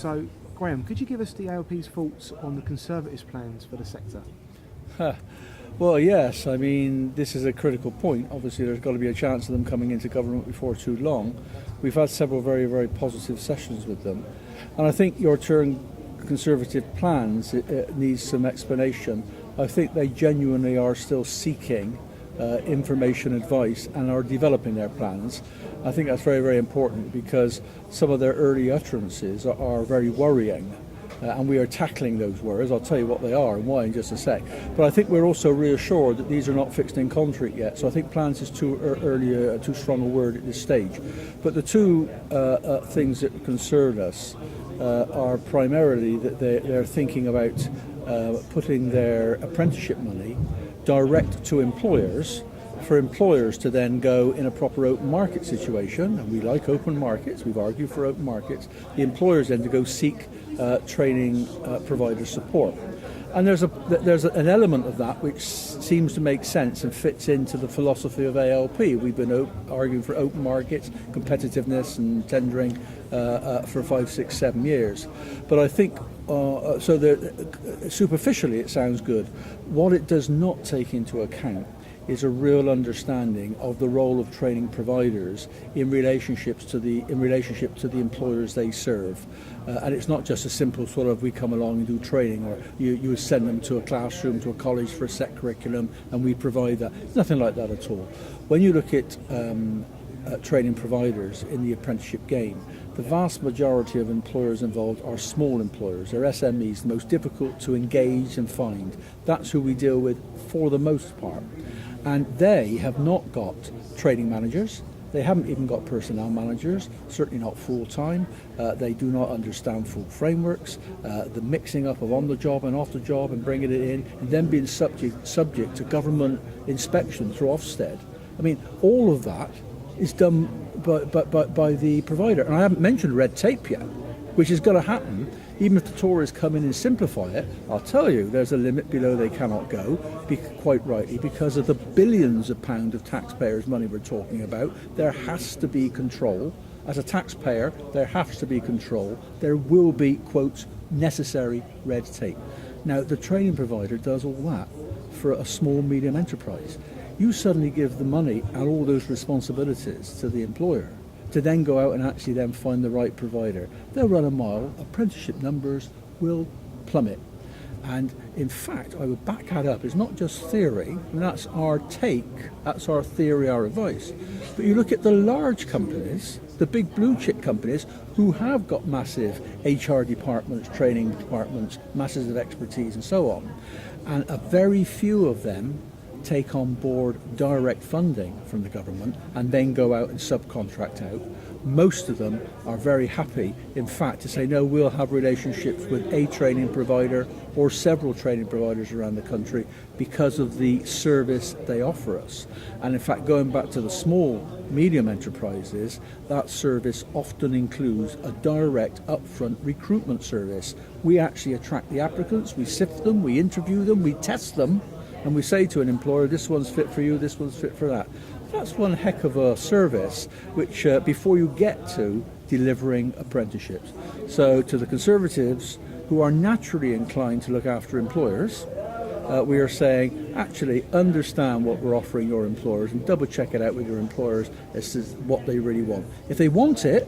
So, Graham, could you give us the ALP's thoughts on the Conservatives' plans for the sector? Well, yes. I mean, this is a critical point. Obviously, there's got to be a chance of them coming into government before too long. We've had several very, very positive sessions with them. And I think your term Conservative plans it needs some explanation. I think they genuinely are still seeking information, advice, and are developing their plans. I think that's very, very important because some of their early utterances are very worrying. And we are tackling those worries. I'll tell you what they are and why in just a sec. But I think we're also reassured that these are not fixed in concrete yet. So I think plans is too early, too strong a word at this stage. But the two things that concern us are primarily that they're thinking about putting their apprenticeship money direct to employers, for employers to then go in a proper open market situation, and we like open markets, we've argued for open markets, the employers then to go seek training provider support. And there's an element of that which seems to make sense and fits into the philosophy of ALP. We've been arguing for open markets, competitiveness and tendering for 5, 6, 7 years. But I think, superficially it sounds good. What it does not take into account is a real understanding of the role of training providers in relationship to the employers they serve. And it's not just a simple sort of we come along and do training, or you send them to a classroom, to a college for a set curriculum, and we provide that. It's nothing like that at all. When you look at training providers in the apprenticeship game, the vast majority of employers involved are small employers. They're SMEs, the most difficult to engage and find. That's who we deal with for the most part. And they have not got training managers. They haven't even got personnel managers, certainly not full-time. They do not understand full frameworks, the mixing up of on the job and off the job and bringing it in, and then being subject to government inspection through Ofsted. I mean, all of that is done by the provider. And I haven't mentioned red tape yet, which is going to happen. Even if the Tories come in and simplify it, I'll tell you, there's a limit below they cannot go, quite rightly, because of the billions of pounds of taxpayers' money we're talking about. There has to be control. As a taxpayer, there has to be control. There will be, quotes, necessary red tape. Now, the training provider does all that for a small, medium enterprise. You suddenly give the money and all those responsibilities to the employer to then go out and actually then find the right provider. Their run of mile, apprenticeship numbers will plummet. And in fact, I would back that up. It's not just theory, and that's our take, that's our theory, our advice. But you look at the large companies, the big blue chip companies who have got massive HR departments, training departments, masses of expertise and so on. And a very few of them take on board direct funding from the government and then go out and subcontract out. Most of them are very happy, in fact, to say, no, we'll have relationships with a training provider or several training providers around the country because of the service they offer us. And in fact, going back to the small, medium enterprises, that service often includes a direct upfront recruitment service. We actually attract the applicants, we sift them, we interview them, we test them, and we say to an employer, this one's fit for you, this one's fit for that. That's one heck of a service, which before you get to delivering apprenticeships. So to the Conservatives, who are naturally inclined to look after employers, we are saying, actually understand what we're offering your employers and double check it out with your employers as to what they really want. If they want it,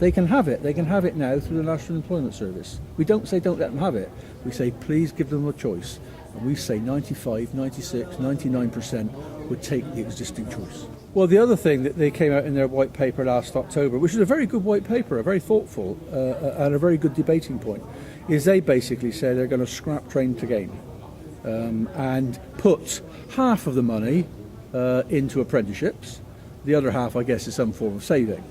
they can have it. They can have it now through the National Employment Service. We don't say don't let them have it. We say please give them a choice. And we say 95, 96, 99% would take the existing choice. Well, the other thing that they came out in their white paper last October, which is a very good white paper, a very thoughtful and a very good debating point, is they basically say they're going to scrap train to gain and put half of the money into apprenticeships. The other half, I guess, is some form of saving.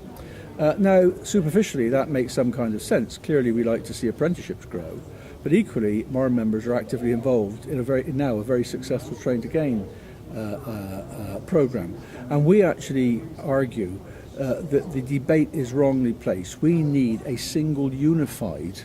Now, superficially, that makes some kind of sense. Clearly, we like to see apprenticeships grow. But equally, our members are actively involved in a very successful Train to Gain programme. And we actually argue that the debate is wrongly placed. We need a single unified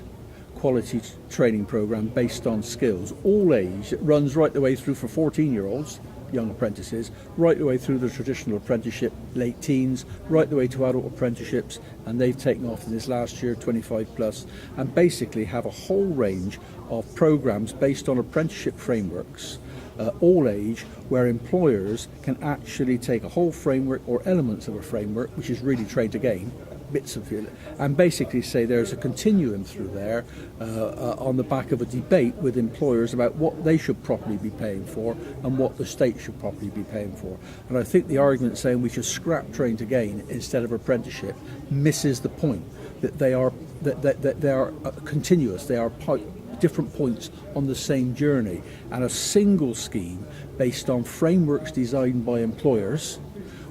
quality training programme based on skills, all age. It runs right the way through for 14-year-olds young apprentices, right the way through the traditional apprenticeship, late teens, right the way to adult apprenticeships, and they've taken off in this last year, 25 plus, and basically have a whole range of programs based on apprenticeship frameworks, all age, where employers can actually take a whole framework or elements of a framework, which is really trade to gain, bits of it, and basically say there's a continuum through there on the back of a debate with employers about what they should properly be paying for and what the state should properly be paying for. And I think the argument saying we should scrap train to gain instead of apprenticeship misses the point that they are continuous. They are different points on the same journey, and a single scheme based on frameworks designed by employers,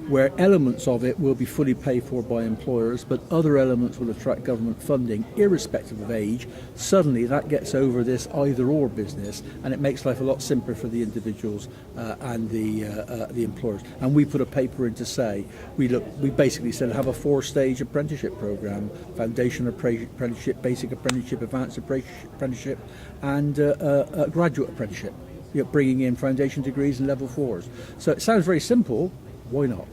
where elements of it will be fully paid for by employers, but other elements will attract government funding irrespective of age. Suddenly that gets over this either-or business, and it makes life a lot simpler for the individuals and the employers. And we put a paper in to say, we basically said have a 4-stage apprenticeship program: foundation apprenticeship, basic apprenticeship, advanced apprenticeship, and graduate apprenticeship, bringing in foundation degrees and level 4s. So it sounds very simple. Why not?